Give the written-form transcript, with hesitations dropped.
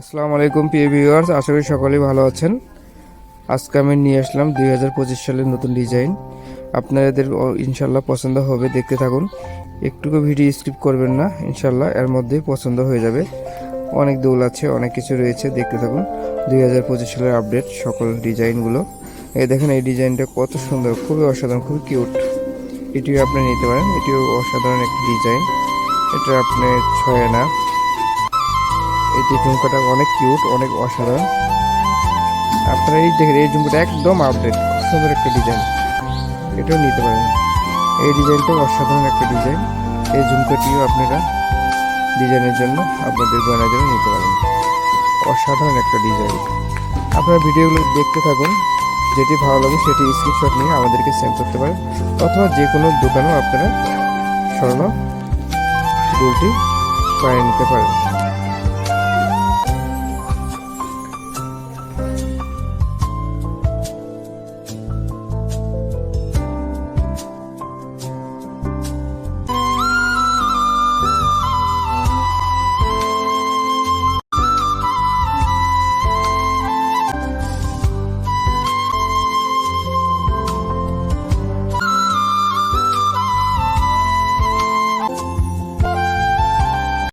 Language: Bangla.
আসসালামু আলাইকুম প্রিয় ভিউয়ার্স, আশা করি সকলেই ভালো আছেন। আজকে আমি নিয়ে আসলাম 2025 সালের নতুন ডিজাইন। আপনাদের ইনশাল্লাহ পছন্দ হবে, দেখতে থাকুন। একটুকু ভিডিও স্কিপ করবেন না, ইনশাল্লাহ এর মধ্যেই পছন্দ হয়ে যাবে। অনেক দোল আছে, অনেক কিছু রয়েছে, দেখতে থাকুন। 2025 সালের আপডেট সকল ডিজাইনগুলো। এই দেখেন, এই ডিজাইনটা কত সুন্দর, খুবই অসাধারণ, খুবই কিউট। এটিও আপনি নিতে পারেন, এটিও অসাধারণ একটি ডিজাইন। এটা আপনি ছয় না, এই ঝুমকাটা অনেক কিউট, অনেক অসাধারণ। আপনারা এই দেখেন, এই ঝুমকাটা একদম আপডেট, খুব সুন্দর একটা ডিজাইন, এটাও নিতে পারেন। এই ডিজাইনটাও অসাধারণ একটা ডিজাইন। এই ঝুমকাটিও আপনারা ডিজাইনের জন্য, আপনাদের গয়নার জন্য নিতে পারেন। অসাধারণ একটা ডিজাইন। আপনারা ভিডিওগুলো দেখতে থাকুন, যেটি ভালো লাগে সেটি স্ক্রিনশট নিয়ে আমাদেরকে সেন্ড করতে পারেন, অথবা যে কোনো দোকানেও আপনারা স্বর্ণ দুলটি বানিয়ে নিতে পারেন।